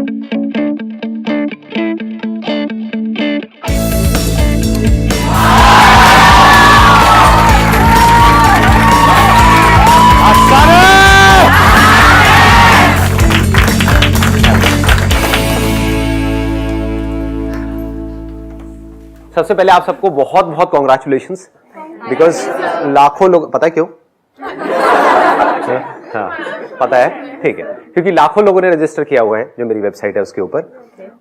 सबसे पहले आप सबको बहुत बहुत कॉन्ग्रेचुलेशंस, बिकॉज लाखों लोग, पता है क्यों? हाँ पता है, ठीक है, क्योंकि लाखों लोगों ने रजिस्टर किया हुआ है जो मेरी वेबसाइट है उसके ऊपर।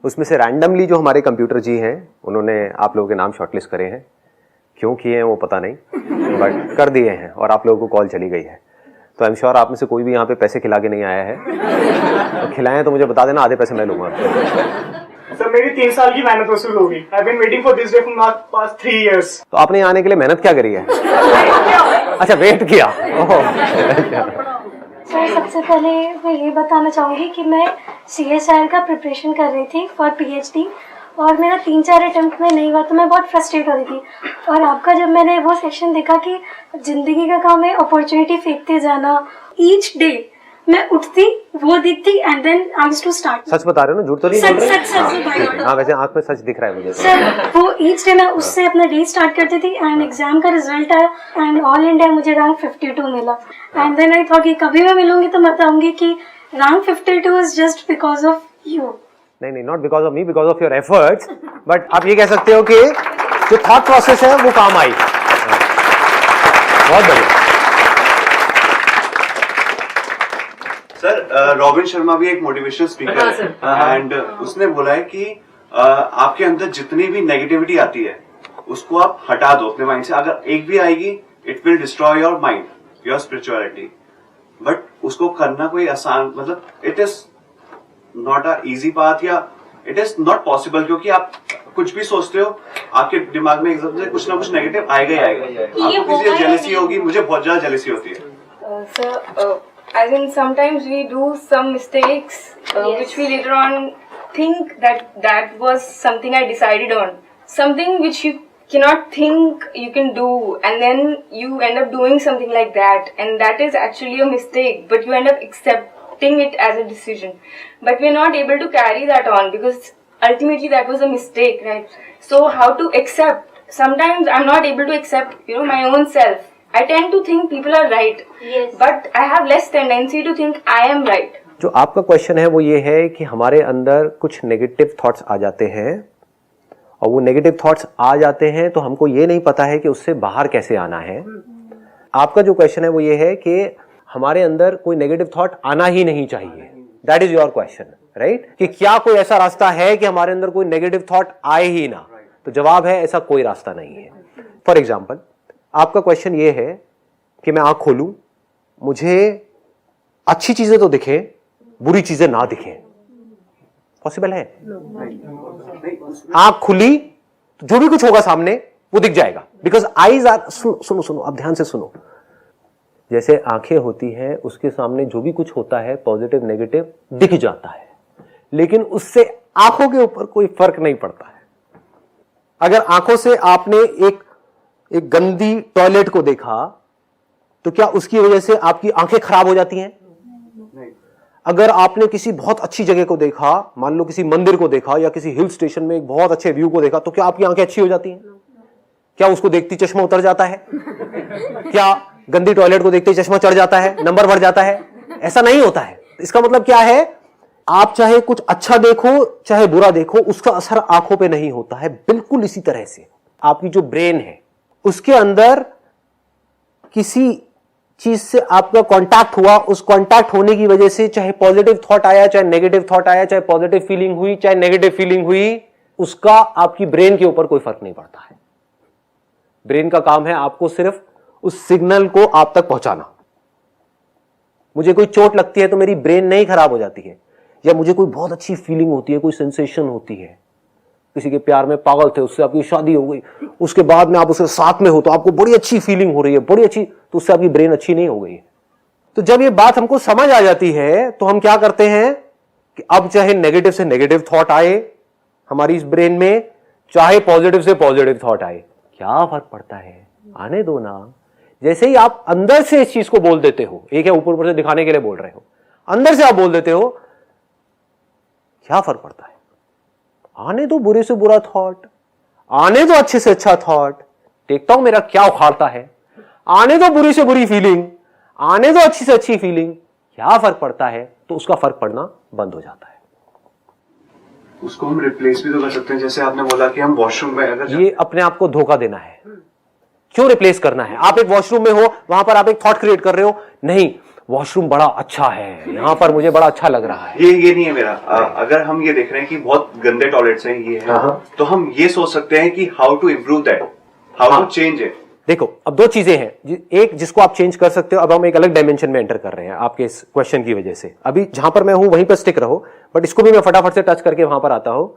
उसमें से रैंडमली जो हमारे कंप्यूटर जी हैं उन्होंने आप लोगों के नाम शॉर्टलिस्ट करे हैं। क्यों किए हैं वो पता नहीं, बट कर दिए हैं और आप लोगों को कॉल चली गई है। तो आई एम श्योर आप में से कोई भी यहाँ पे पैसे खिला के नहीं आया है। तो खिलाएं तो मुझे बता देना, आधे पैसे मैं लूंगा। सर मेरी 3 साल की मेहनत वसूल होगी। I've been waiting for this day for past 3 years. तो आपने यहाँ आने के लिए मेहनत क्या करी है? अच्छा, वेट किया। सर सबसे पहले मैं ये बताना चाहूँगी कि मैं CSIR का प्रिपरेशन कर रही थी फॉर PhD और मेरा 3-4 अटेम्प्ट में नहीं हुआ तो मैं बहुत फ्रस्ट्रेट हो रही थी। और आपका जब मैंने वो सेक्शन देखा कि जिंदगी का काम है अपॉर्चुनिटी फेंकते जाना, ईच डे मैं उठती, वो दिखती and then I used to start. सच बता रहे हो ना, झूठ तो नहीं बोल रहे? सच। हाँ वैसे आंख में सच दिख रहा है मुझे। सर वो ईच डे मैं उससे अपना डे स्टार्ट करती थी एंड एग्जाम का रिजल्ट आया एंड ऑल इंडिया मुझे रैंक 52 मिला। एंड देन आई थॉट कि कभी मैं मिलूंगी तो मैं बताऊंगी कि rank 52 is just because of you. नहीं, not because of me, because of your efforts. But आप ये कह सकते हो कि जो थॉट प्रोसेस है वो काम आई। बहुत बढ़िया। सर रॉबिन शर्मा भी एक मोटिवेशनल स्पीकर है एंड उसने बोला है कि आपके अंदर जितनी भी नेगेटिविटी आती है उसको आप हटा दो अपने माइंड से। अगर एक भी आएगी it will destroy your mind, your spirituality. But उसको करना कोई आसान, मतलब it is not a easy path या इट इज नॉट पॉसिबल, क्योंकि आप कुछ भी सोचते हो आपके दिमाग में एकदम से कुछ ना कुछ नेगेटिव आएगा ही आएगा। आपको किसी से जेलसी होगी, मुझे बहुत ज्यादा जेलसी होती है। As in sometimes we do some mistakes which we later on think that was something I decided on, something which you cannot think you can do, and then you end up doing something like that, and that is actually a mistake, but you end up accepting it as a decision, but we're not able to carry that on because ultimately that was a mistake, right? So how to accept? Sometimes I'm not able to accept my own self. I tend to think people are right, yes, but I have less tendency to think I am right. जो आपका question है वो ये है कि हमारे अंदर कुछ नेगेटिव थॉट्स आ जाते हैं और वो नेगेटिव थॉट्स आ जाते हैं तो हमको ये नहीं पता है कि उससे बाहर कैसे आना है। आपका जो क्वेश्चन है वो ये है कि हमारे अंदर कोई नेगेटिव थॉट आना ही नहीं चाहिए। That is your question, right? कि क्या कोई ऐसा रास्ता है कि हमारे अंदर कोई नेगेटिव थॉट आए ही ना? तो जवाब है ऐसा कोई रास्ता नहीं है। फॉर एग्जाम्पल, आपका क्वेश्चन ये है कि मैं आंख खोलूं, मुझे अच्छी चीजें तो दिखें, बुरी चीजें ना दिखें। पॉसिबल है? आंख खुली तो जो भी कुछ होगा सामने वो दिख जाएगा, बिकॉज आईज आर, सुनो अब ध्यान से सुनो। जैसे आंखें होती हैं उसके सामने जो भी कुछ होता है पॉजिटिव नेगेटिव दिख जाता है, लेकिन उससे आंखों के ऊपर कोई फर्क नहीं पड़ता है। अगर आंखों से आपने एक गंदी टॉयलेट को देखा तो क्या उसकी वजह से आपकी आंखें खराब हो जाती हैं? नहीं। अगर आपने किसी बहुत अच्छी जगह को देखा, मान लो किसी मंदिर को देखा या किसी हिल स्टेशन में एक बहुत अच्छे व्यू को देखा, तो क्या आपकी आंखें अच्छी हो जाती हैं? क्या उसको देखती चश्मा उतर जाता है? क्या गंदी टॉयलेट को देखते ही चश्मा चढ़ जाता है, नंबर बढ़ जाता है? ऐसा नहीं होता है। इसका मतलब क्या है? आप चाहे कुछ अच्छा देखो चाहे बुरा देखो, उसका असर आंखों पे नहीं होता है। बिल्कुल इसी तरह से आपकी जो ब्रेन है उसके अंदर किसी चीज से आपका कांटेक्ट हुआ, उस कांटेक्ट होने की वजह से चाहे पॉजिटिव थॉट आया चाहे नेगेटिव थॉट आया, चाहे पॉजिटिव फीलिंग हुई चाहे नेगेटिव फीलिंग हुई, उसका आपकी ब्रेन के ऊपर कोई फर्क नहीं पड़ता है। ब्रेन का काम है आपको सिर्फ उस सिग्नल को आप तक पहुंचाना। मुझे कोई चोट लगती है तो मेरी ब्रेन नहीं खराब हो जाती है, या मुझे कोई बहुत अच्छी फीलिंग होती है, कोई सेंसेशन होती है, किसी के प्यार में पागल थे, उससे आपकी शादी हो गई, उसके बाद में आप उसके साथ में हो तो आपको बड़ी अच्छी फीलिंग हो रही है, बड़ी अच्छी, तो उससे आपकी ब्रेन अच्छी नहीं हो गई है। तो जब ये बात हमको समझ आ जाती है तो हम क्या करते हैं कि अब चाहे नेगेटिव से नेगेटिव थॉट आए हमारी इस ब्रेन में, चाहे पॉजिटिव से पॉजिटिव थॉट आए, क्या फर्क पड़ता है, आने दो ना। जैसे ही आप अंदर से इस चीज को बोल देते हो, एक है ऊपर ऊपर से दिखाने के लिए बोल रहे हो, अंदर से आप बोल देते हो क्या फर्क पड़ता है? आने दो बुरे से बुरा थॉट, आने दो अच्छे से अच्छा थॉट, देखता हूं मेरा क्या उखाड़ता है, आने दो बुरी से बुरी फीलिंग, आने दो अच्छी से अच्छी फीलिंग, क्या फर्क पड़ता है? तो उसका फर्क पड़ना बंद हो जाता है। उसको हम रिप्लेस भी तो कर सकते हैं, जैसे आपने बोला कि हम वॉशरूम में अगर ये अपने आप को धोखा देना है। क्यों रिप्लेस करना है? आप एक वॉशरूम में हो, वहां पर आप एक थॉट क्रिएट कर रहे हो, नहीं वॉशरूम बड़ा अच्छा है, यहां पर मुझे बड़ा अच्छा लग रहा है। ये नहीं है मेरा। अगर हम ये देख रहे हैं कि बहुत गंदे टॉयलेट्स हैं, ये है, तो हम ये सोच सकते हैं कि how to improve that, how to change it. देखो, अब दो चीजें हैं, एक जिसको आप चेंज कर सकते हो। अब हम एक अलग डायमेंशन में एंटर कर रहे हैं आपके इस क्वेश्चन की वजह से। अभी जहां पर मैं हूं वहीं पर स्टिक रहो, बट इसको भी मैं फटाफट से टच करके वहां पर आता हूं।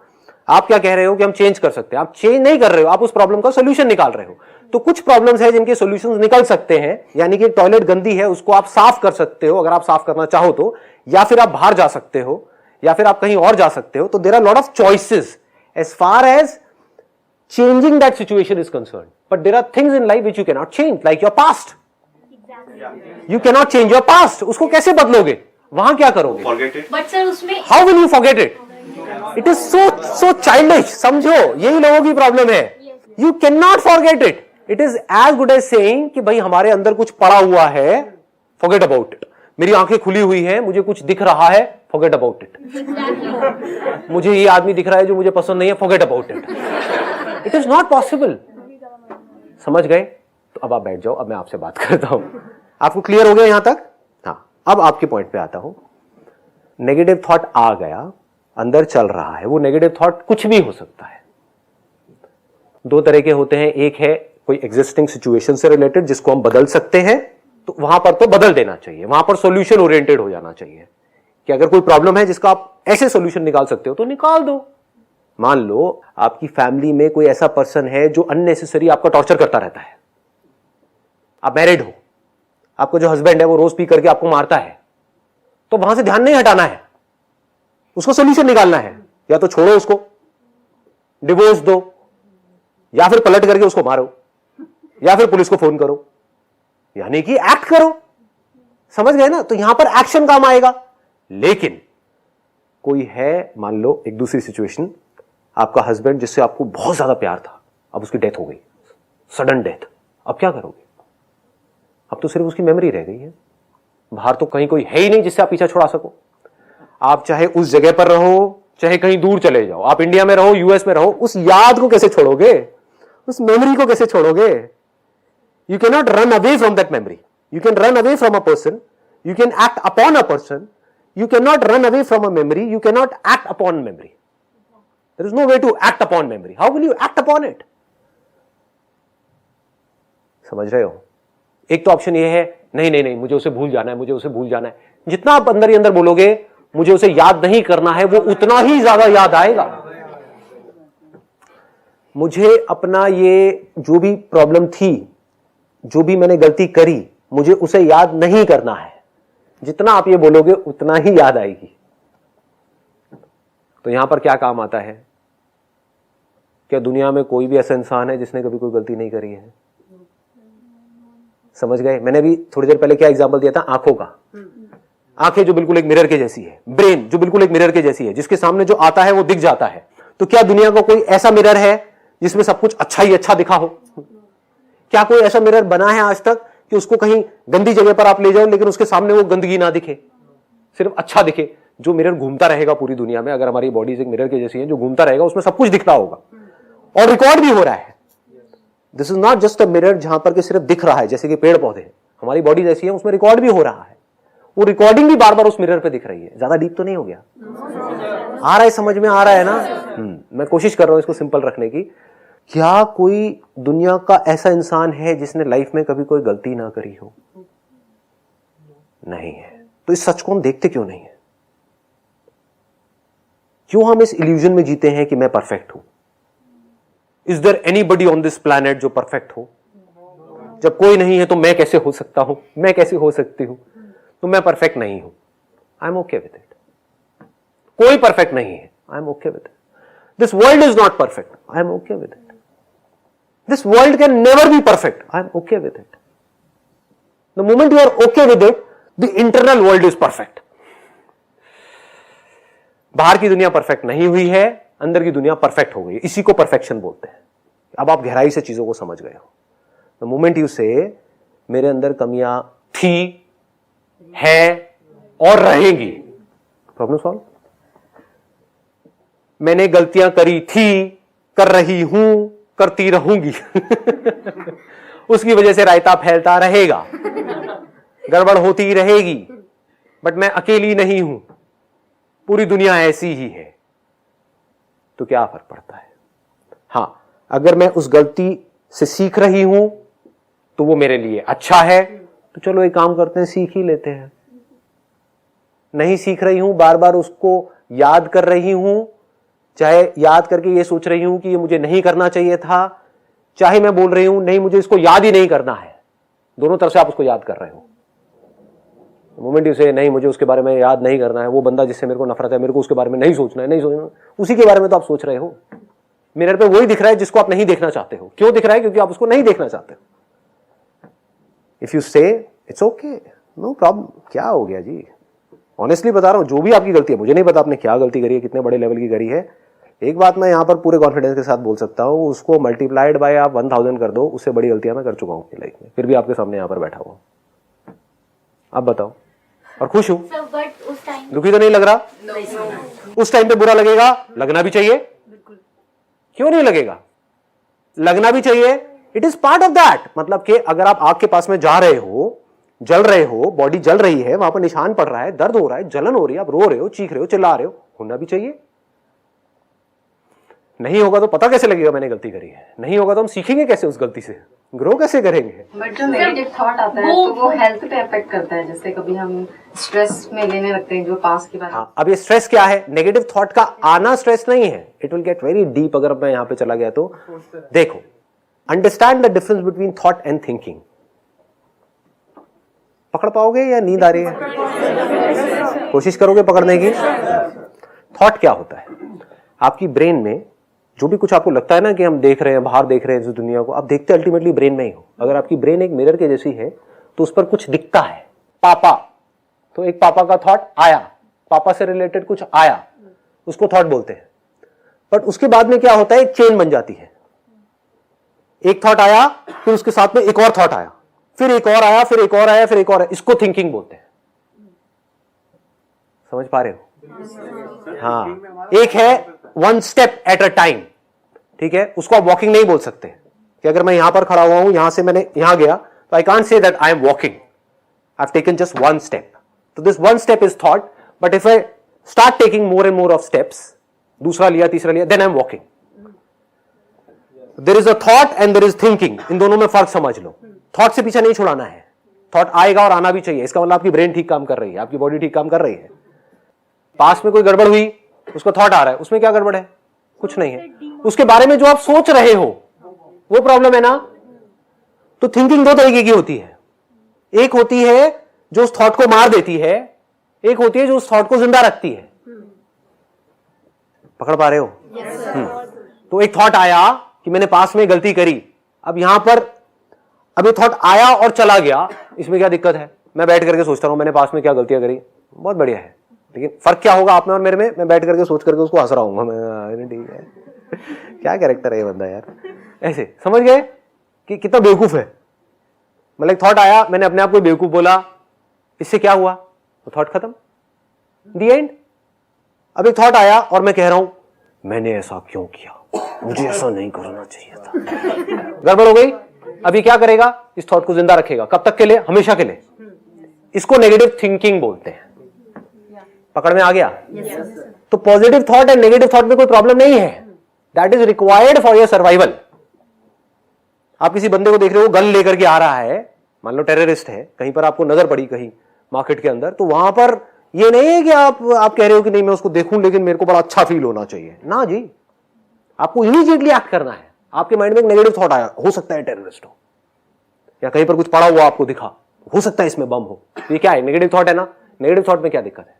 आप क्या कह रहे हो कि हम चेंज कर सकते हैं? आप चेंज नहीं कर रहे हो, आप उस प्रॉब्लम का सोल्यूशन निकाल रहे हो। तो कुछ प्रॉब्लम्स है जिनके सॉल्यूशंस निकल सकते हैं, यानी कि टॉयलेट गंदी है उसको आप साफ कर सकते हो, अगर आप साफ करना चाहो तो, या फिर आप बाहर जा सकते हो, या फिर आप कहीं और जा सकते हो। तो there are lot of choices as far as changing that situation is concerned, but there are things in life which you cannot change, like your past. You cannot change your past. उसको कैसे बदलोगे? वहां क्या करोगे? Forget it. But sir उसमें How will you forget it? It is so childish. समझो, यही लोगों की प्रॉब्लम है। You cannot forget it. It is as good as saying कि भाई हमारे अंदर कुछ पड़ा हुआ है, forget about it. मेरी आंखें खुली हुई हैं, मुझे कुछ दिख रहा है, forget about it. मुझे ये आदमी दिख रहा है जो मुझे पसंद नहीं है, forget about it. It is not possible. समझ गए? तो अब आप बैठ जाओ, अब मैं आपसे बात करता हूं। आपको क्लियर हो गया यहां तक? हाँ, अब आपके पॉइंट पे आता हूं। नेगेटिव थॉट आ गया, अंदर चल रहा है, वो नेगेटिव थॉट कुछ भी हो सकता है। दो तरह के होते हैं, एक है कोई एग्जिस्टिंग सिचुएशन से रिलेटेड जिसको हम बदल सकते हैं, तो वहां पर तो बदल देना चाहिए, वहां पर सॉल्यूशन ओरिएंटेड हो जाना चाहिए कि अगर कोई प्रॉब्लम है जिसका आप ऐसे सॉल्यूशन निकाल सकते हो तो निकाल दो। मान लो आपकी फैमिली में कोई ऐसा पर्सन है जो अननेसेसरी आपका टॉर्चर करता रहता है, आप मैरिड हो, आपका जो हस्बैंड है वो रोज पी करके आपको मारता है, तो वहां से ध्यान नहीं हटाना है, उसको सोल्यूशन निकालना है। या तो छोड़ो उसको, डिवोर्स दो, या फिर पलट करके उसको मारो, या फिर पुलिस को फोन करो, यानी कि एक्ट करो। समझ गए ना? तो यहां पर एक्शन काम आएगा। लेकिन कोई है, मान लो एक दूसरी सिचुएशन, आपका हस्बैंड जिससे आपको बहुत ज्यादा प्यार था, अब उसकी डेथ हो गई, सडन डेथ, अब क्या करोगे? अब तो सिर्फ उसकी मेमोरी रह गई है, बाहर तो कहीं कोई है ही नहीं जिससे आप पीछा छुड़ा सको। आप चाहे उस जगह पर रहो, चाहे कहीं दूर चले जाओ, आप इंडिया में रहो, यूएस में रहो, उस याद को कैसे छोड़ोगे? उस मेमोरी को कैसे छोड़ोगे? You can not run away from that memory. You can run away from a person, you can act upon a person, you cannot run away from a memory, you cannot act upon memory. There is no way to act upon memory. How will you act upon it? समझ रहे हो? एक तो option ये है, नहीं मुझे उसे भूल जाना है, मुझे उसे भूल जाना है। जितना आप अंदर ही अंदर बोलोगे मुझे उसे याद नहीं करना है, वो उतना ही ज्यादा याद आएगा। मुझे अपना ये जो भी प्रॉब्लम थी, जो भी मैंने गलती करी, मुझे उसे याद नहीं करना है। जितना आप ये बोलोगे उतना ही याद आएगी। तो यहां पर क्या काम आता है? क्या दुनिया में कोई भी ऐसा इंसान है जिसने कभी कोई गलती नहीं करी है? समझ गए? मैंने भी थोड़ी देर पहले क्या एग्जांपल दिया था, आंखों का। आंखें जो बिल्कुल एक मिरर के जैसी है, ब्रेन जो बिल्कुल एक मिरर के जैसी है, जिसके सामने जो आता है वो दिख जाता है। तो क्या दुनिया का कोई ऐसा मिरर है जिसमें सब कुछ अच्छा ही अच्छा दिखा हो? क्या कोई ऐसा मिरर बना है आज तक कि उसको कहीं गंदी जगह पर आप ले जाओ लेकिन उसके सामने वो गंदगी ना दिखे, सिर्फ अच्छा दिखे? जो मिरर घूमता रहेगा पूरी दुनिया में, अगर हमारी बॉडी एक मिरर के जैसी है, जो घूमता रहेगा उसमें सब कुछ दिख रहा होगा और रिकॉर्ड भी हो रहा है। This is not just a mirror जहां पर के सिर्फ दिख रहा है, जैसे कि पेड़ पौधे, हमारी बॉडी जैसी है, उसमें रिकॉर्ड भी हो रहा है। वो रिकॉर्डिंग भी बार बार उस मिरर पे दिख रही है। ज्यादा डीप तो नहीं हो गया? आ रहा है, समझ में आ रहा है ना? मैं कोशिश कर रहा हूं इसको सिंपल रखने की। क्या कोई दुनिया का ऐसा इंसान है जिसने लाइफ में कभी कोई गलती ना करी हो? नहीं है। तो इस सच को हम देखते क्यों नहीं है? क्यों हम इस इल्यूजन में जीते हैं कि मैं परफेक्ट हूं? Is there anybody on this planet जो परफेक्ट हो? जब कोई नहीं है तो मैं कैसे हो सकता हूं, मैं कैसे हो सकती हूं? तो मैं परफेक्ट नहीं हूं, I am okay with it. कोई परफेक्ट नहीं है, I am okay with it. This world is not perfect, I am okay with it. This world can never be perfect. I am okay with it. The moment you are okay with it, the internal world is perfect. बाहर की दुनिया perfect नहीं हुई है, अंदर की दुनिया perfect हो गई, इसी को परफेक्शन बोलते हैं। अब आप गहराई से चीजों को समझ गए हो। द मोमेंट यू से मेरे अंदर कमियां थी, है और रहेंगी, प्रॉब्लम सॉल्व। मैंने गलतियां करी थी, कर रही हूं, करती रहूंगी उसकी वजह से रायता फैलता रहेगा, गड़बड़ होती रहेगी, बट मैं अकेली नहीं हूं, पूरी दुनिया ऐसी ही है। तो क्या फर्क पड़ता है? हां, अगर मैं उस गलती से सीख रही हूं तो वो मेरे लिए अच्छा है, तो चलो एक काम करते हैं, सीख ही लेते हैं। नहीं सीख रही हूं, बार बार उसको याद कर रही हूं, चाहे याद करके ये सोच रही हूं कि ये मुझे नहीं करना चाहिए था, चाहे मैं बोल रही हूं नहीं मुझे इसको याद ही नहीं करना है, दोनों तरफ से आप उसको याद कर रहे हो। मोमेंट से नहीं मुझे उसके बारे में याद नहीं करना है, वो बंदा जिससे मेरे को नफरत है, मेरे को उसके बारे में नहीं सोचना है, नहीं सोचना, उसी के बारे में तो आप सोच रहे हो। मिरर पे वही दिख रहा है जिसको आप नहीं देखना चाहते हो। क्यों दिख रहा है? क्योंकि आप उसको नहीं देखना चाहते हो। इफ यू से इट्स ओके, नो प्रॉब्लम, क्या हो गया जी, ऑनेस्टली बता रहा हूं, जो भी आपकी गलती है, मुझे नहीं पता आपने क्या गलती करी है, कितने बड़े लेवल की करी है, एक बात मैं यहां पर पूरे कॉन्फिडेंस के साथ बोल सकता हूं, उसको मल्टीप्लाइड बाय आप 1000 कर दो, उससे बड़ी गलतियां मैं कर चुका हूं अपनी लाइफ में, फिर भी आपके सामने यहां पर बैठा हुआ। अब बताओ, और खुश हूं, दुखी तो नहीं लग रहा? उस टाइम पे बुरा लगेगा, लगना भी चाहिए, क्यों नहीं लगेगा, लगना भी चाहिए, it is part of that. मतलब कि अगर आप आग के पास में जा रहे हो, जल रहे हो, बॉडी जल रही है, वहां पर निशान पड़ रहा है, दर्द हो रहा है, जलन हो रही है, आप रो रहे हो, चीख रहे हो, चिल्ला रहे हो, होना भी चाहिए। नहीं होगा तो पता कैसे लगेगा मैंने गलती करी है, नहीं होगा तो हम सीखेंगे कैसे उस गलती से, ग्रो कैसे करेंगे? बट जो नेगेटिव थॉट आता है तो वो हेल्थ पे अफेक्ट करता है, जैसे कभी हम स्ट्रेस में लेने लगते हैं जो पास की बात। हाँ, अब ये स्ट्रेस क्या है? नेगेटिव थॉट का आना स्ट्रेस नहीं है, it will get very deep. अगर मैं यहां पे चला गया तो देखो, understand the difference between thought and thinking. पकड़ पाओगे या नींद आ रही है? कोशिश करोगे पकड़ने की? थॉट क्या होता है? आपकी ब्रेन में जो भी कुछ आपको लगता है ना कि हम देख रहे हैं, बाहर देख रहे हैं इस दुनिया को, आप देखते अल्टीमेटली ब्रेन में ही हो। अगर आपकी ब्रेन एक मिरर के जैसी है तो उस पर कुछ दिखता है, पापा, तो एक पापा का थॉट आया, पापा से रिलेटेड कुछ आया, उसको थॉट बोलते हैं। बट उसके बाद में क्या होता है, एक चेन बन जाती है, एक थॉट आया, फिर उसके साथ में एक और थॉट आया, फिर एक और आया, फिर एक और आया, फिर एक और आया, इसको थिंकिंग बोलते हैं। समझ पा रहे हो? हाँ, एक है one step at a time, ठीक है, उसको आप वॉकिंग नहीं बोल सकते कि अगर मैं यहां पर खड़ा हुआ हूं, यहां से मैंने यहां गया, तो I can't say that I am walking, I have taken just one step. तो this one step is thought, but if I start taking more and more of steps, दूसरा लिया, तीसरा लिया, then I am walking. There is a thought and there is thinking, in दोनों में फर्क समझ लो। Thought से पीछे नहीं छुड़ाना है, थॉट आएगा और आना भी चाहिए, इसका मतलब आपकी ब्रेन ठीक काम कर रही है, आपकी बॉडी ठीक काम कर रही है। पास में कोई गड़बड़ हुई, उसको थॉट आ रहा है, उसमें क्या गड़बड़ है? कुछ नहीं है, उसके बारे में जो आप सोच रहे हो वो प्रॉब्लम है ना। तो थिंकिंग दो तरीके की होती है, एक होती है जो उस थॉट को मार देती है, एक होती है जो उस थॉट को जिंदा रखती है। पकड़ पा रहे हो? तो एक थॉट आया कि मैंने पास में गलती करी, अब यहां पर अब ये थॉट आया और चला गया, इसमें क्या दिक्कत है? मैं बैठ करके सोचता हूं मैंने पास में क्या गलतियां करी, बहुत बढ़िया है, लेकिन फर्क क्या होगा आप में और मेरे में? मैं बैठ करके सोच करके उसको हंस रहा हूँ, मैं ठीक है क्या कैरेक्टर है ये बंदा यार। ऐसे समझ गए कि कितना बेवकूफ है। मतलब एक थॉट आया, मैंने अपने आप को बेवकूफ बोला, इससे क्या हुआ? तो थॉट खत्म, द एंड। अब एक थॉट आया और मैं कह रहा हूं मैंने ऐसा क्यों किया, मुझे ऐसा नहीं करना चाहिए था, गड़बड़ हो गई। अभी क्या करेगा? इस थॉट को जिंदा रखेगा, कब तक के लिए? हमेशा के लिए। इसको नेगेटिव थिंकिंग बोलते हैं। पकड़ में आ गया? तो positive thought and negative thought में कोई प्रॉब्लम नहीं है, that is required for your survival. आप किसी बंदे को देख रहे हो गन लेकर के आ रहा है, मान लो टेररिस्ट है, कहीं पर आपको नजर पड़ी कहीं मार्केट के अंदर, तो वहां पर ये नहीं है कि आप कह रहे हो कि नहीं मैं उसको देखूं लेकिन मेरे को बड़ा अच्छा फील होना चाहिए ना जी, आपको इमीडिएटली एक्ट करना है। आपके माइंड में एक नेगेटिव थॉट आया, हो सकता है टेररिस्ट हो, या कहीं पर कुछ पड़ा हुआ आपको दिखा, हो सकता है इसमें बम हो, ये क्या है? नेगेटिव थॉट है ना। नेगेटिव थॉट में क्या दिक्कत है?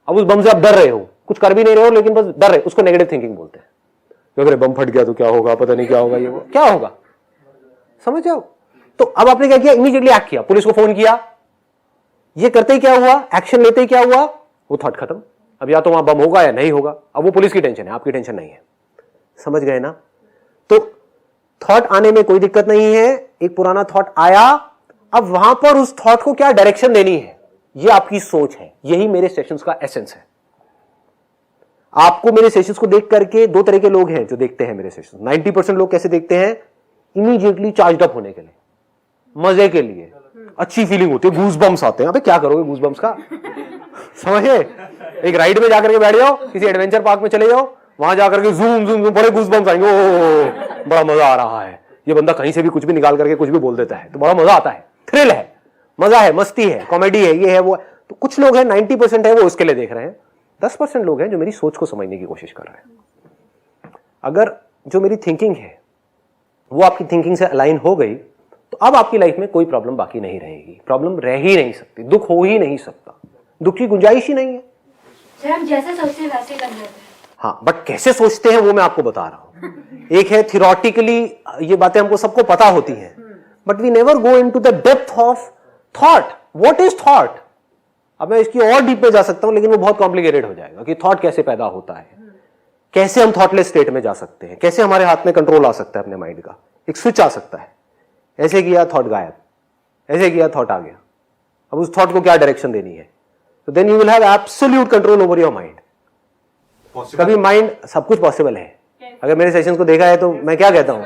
अब उस बम से आप डर रहे हो, कुछ कर भी नहीं रहे हो लेकिन बस डर रहे, उसको नेगेटिव थिंकिंग बोलते हैं। अगर बम फट गया तो क्या होगा, पता नहीं क्या होगा, ये क्या होगा, समझ जाओ। तो अब आपने क्या किया? इमीडिएटली एक्ट किया, पुलिस को फोन किया, ये करते ही क्या हुआ? एक्शन लेते ही क्या हुआ? वो थॉट खत्म, अब या तो वहां बम होगा या नहीं होगा, अब वो पुलिस की टेंशन है, आपकी टेंशन नहीं है। समझ गए ना? तो थॉट आने में कोई दिक्कत नहीं है। एक पुराना थॉट आया, अब वहां पर उस थॉट को क्या डायरेक्शन देनी है, ये आपकी सोच है। यही मेरे सेशंस का एसेंस है। आपको मेरे सेशंस को देख करके दो तरह के लोग हैं जो देखते हैं मेरे सेशंस। 90% लोग कैसे देखते हैं? इमीडिएटली चार्ज अप होने के लिए, मजे के लिए, अच्छी फीलिंग होती है, गूज बम्स आते हैं। अबे क्या करोगे गूज बम्स का? समझे? एक राइड में जाकर के बैठ जाओ, किसी एडवेंचर पार्क में चले जाओ, वहां जाकर के जूम जूम जूम बड़े गूज बम्स आएंगे। ओ बड़ा मजा आ रहा है। ये बंदा कहीं से भी कुछ भी निकाल करके कुछ भी बोल देता है, तो बड़ा मजा आता है, थ्रिल है, मजा है, मस्ती है, कॉमेडी है, ये है वो है। तो कुछ लोग हैं, 90% है वो इसके लिए देख रहे हैं। 10% लोग हैं जो मेरी सोच को समझने की कोशिश कर रहे हैं। अगर जो मेरी थिंकिंग है वो आपकी थिंकिंग से अलाइन हो गई, तो अब आपकी लाइफ में कोई प्रॉब्लम बाकी नहीं रहेगी। प्रॉब्लम रह ही नहीं सकती, दुख हो ही नहीं सकता, दुख की गुंजाइश ही नहीं है। सर हम जैसे सोचते हैं वैसे कर लेते हैं। हाँ, बट कैसे सोचते हैं वो मैं आपको बता रहा हूं। एक है थियोरेटिकली, ये बातें हमको सबको पता होती हैं, but we never go into the depth of thought. What is thought? अब मैं इसकी और डीप पे जा सकता हूं, लेकिन वो बहुत कॉम्प्लिकेटेड हो जाएगा कि थॉट कैसे पैदा होता है, कैसे हम थॉटलेस स्टेट में जा सकते हैं, कैसे हमारे हाथ में कंट्रोल आ सकता है अपने माइंड का, एक स्विच आ सकता है। ऐसे किया थॉट गायब, ऐसे किया थॉट आ गया। अब उस थॉट को क्या डायरेक्शन देनी है? तो then you will have absolute control over your mind. कभी माइंड, सब कुछ पॉसिबल है। अगर मेरे सेशंस को देखा है तो मैं क्या कहता हूं?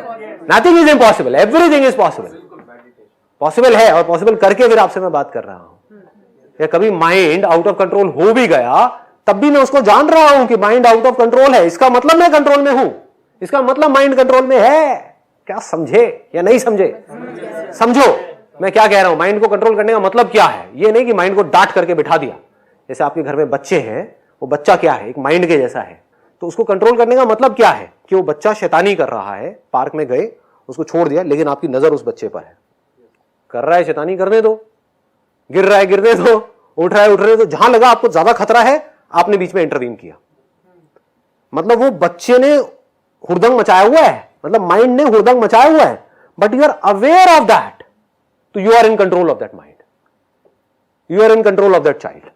Nothing is impossible, everything is possible. Possible है, और पॉसिबल करके फिर आपसे मैं बात कर रहा हूं। या कभी माइंड आउट ऑफ कंट्रोल हो भी गया, तब भी मैं उसको जान रहा हूं कि माइंड आउट ऑफ कंट्रोल है, इसका मतलब मैं कंट्रोल में हूं, इसका मतलब माइंड कंट्रोल में है। क्या समझे या नहीं समझे? समझो मैं क्या कह रहा हूं। माइंड को कंट्रोल करने का मतलब क्या है? ये नहीं कि माइंड को डांट करके बिठा दिया। जैसे आपके घर में बच्चे हैं, वो बच्चा क्या है? एक माइंड के जैसा है। तो उसको कंट्रोल करने का मतलब क्या है? कि वो बच्चा शैतानी कर रहा है, पार्क में गए, उसको छोड़ दिया, लेकिन आपकी नजर उस बच्चे पर है। कर रहा है शैतानी, करने दो। गिर रहा है, गिरने दो। उठ रहा है, उठने दो। जहां लगा आपको ज्यादा खतरा है, आपने बीच में इंटरवीन किया। मतलब वो बच्चे ने हुड़दंग मचाया हुआ है, मतलब माइंड ने हुड़दंग मचाया हुआ है, but you are aware of that, तो you are in control of that mind, you are in control of that child.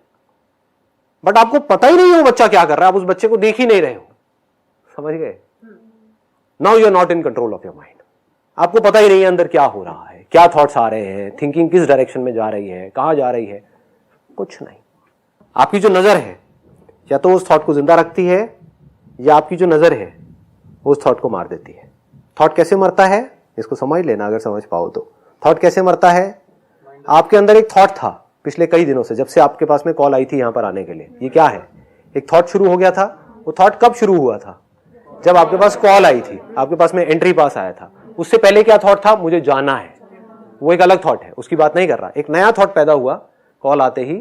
But आपको पता ही नहीं है वो बच्चा क्या कर रहा है, आप उस बच्चे को देख ही नहीं रहे हो। समझ गए? Now you are not in control of your mind. आपको पता ही नहीं है अंदर क्या हो रहा है, क्या थॉट्स आ रहे हैं, थिंकिंग किस डायरेक्शन में जा रही है, कहां जा रही है, कुछ नहीं। आपकी जो नजर है या तो उस थॉट को जिंदा रखती है, या आपकी जो नजर है वो उस थॉट को मार देती है। थॉट कैसे मरता है इसको समझ लेना, अगर समझ पाओ तो। थॉट कैसे मरता है? आपके अंदर एक थॉट था पिछले कई दिनों से, जब से आपके पास में कॉल आई थी यहां पर आने के लिए। ये क्या है? एक थॉट शुरू हो गया था। वो थॉट कब शुरू हुआ था? जब आपके पास कॉल आई थी, आपके पास में एंट्री पास आया था। उससे पहले क्या थॉट था? मुझे जाना है। वो एक अलग थॉट है, उसकी बात नहीं कर रहा। एक नया थॉट पैदा हुआ कॉल आते ही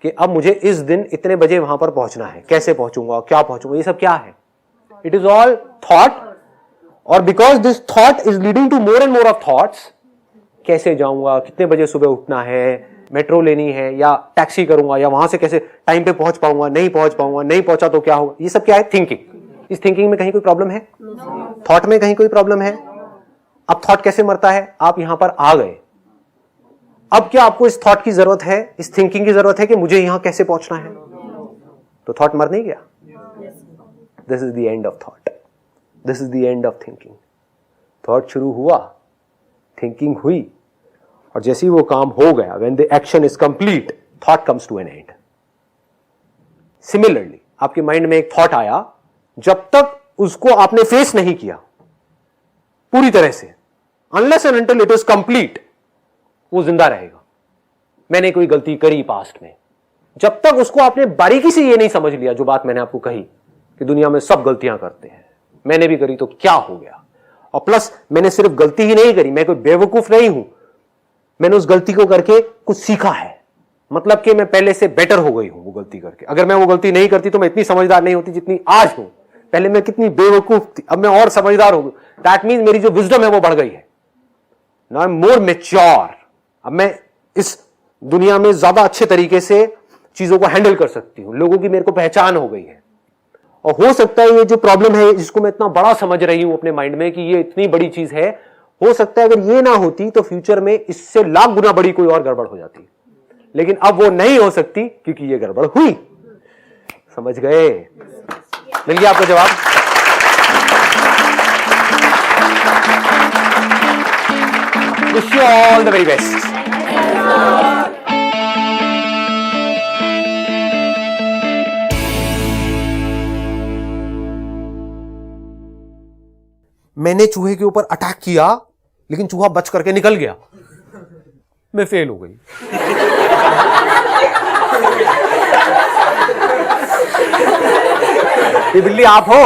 कि अब मुझे इस दिन इतने बजे वहां पर पहुंचना है, कैसे पहुंचूंगा, क्या पहुंचूंगा, ये सब क्या है? It is all thought. और because this thought is leading to more and more of thoughts, कैसे जाऊंगा, कितने बजे सुबह उठना है, मेट्रो लेनी है या टैक्सी करूंगा, या वहां से कैसे टाइम पे पहुंच पाऊंगा, नहीं पहुंच पाऊंगा, नहीं पहुंचा तो क्या होगा, ये सब क्या है? थिंकिंग। इस थिंकिंग में कहीं कोई प्रॉब्लम है? थॉट में कहीं कोई प्रॉब्लम है? अब थॉट कैसे मरता है? आप यहां पर आ गए, अब क्या आपको इस थॉट की जरूरत है, इस थिंकिंग की जरूरत है कि मुझे यहां कैसे पहुंचना है? तो थॉट मर नहीं गया। This is the end of thought, this is the end of thinking. Thought शुरू हुआ, थिंकिंग हुई, और जैसे ही वो काम हो गया, when the action is complete, thought comes to an end. Similarly आपके माइंड में एक थॉट आया, जब तक उसको आपने फेस नहीं किया पूरी तरह से, unless and until it is complete, वो जिंदा रहेगा। मैंने कोई गलती करी पास्ट में, जब तक उसको आपने बारीकी से ये नहीं समझ लिया, जो बात मैंने आपको कही कि दुनिया में सब गलतियां करते हैं, मैंने भी करी तो क्या हो गया। और प्लस मैंने सिर्फ गलती ही नहीं करी, मैं कोई बेवकूफ नहीं हूं, मैंने उस गलती को करके कुछ सीखा है, मतलब कि मैं पहले से बेटर हो गई हूं वो गलती करके। अगर मैं वो गलती नहीं करती तो मैं इतनी समझदार नहीं होती जितनी आज हूं। पहले मैं कितनी बेवकूफ थी, अब मैं और समझदार हो गई। दैट मीन्स मेरी जो विजडम है वो बढ़ गई है। Now I am more mature. अब मैं इस दुनिया में ज्यादा अच्छे तरीके से चीजों को हैंडल कर सकती हूं, लोगों की मेरे को पहचान हो गई है। और हो सकता है ये जो प्रॉब्लम है, जिसको मैं इतना बड़ा समझ रही हूं अपने माइंड में कि ये इतनी बड़ी चीज है, हो सकता है अगर ये ना होती तो फ्यूचर में इससे लाख गुना बड़ी कोई और गड़बड़ हो जाती, लेकिन अब वो नहीं हो सकती क्योंकि ये गड़बड़ हुई। समझ गए? मिल गया आपको जवाब? Wish you all the very best. मैंने चूहे के ऊपर अटैक किया, लेकिन चूहा बच करके निकल गया, मैं फेल हो गई। ये बिल्ली आप हो?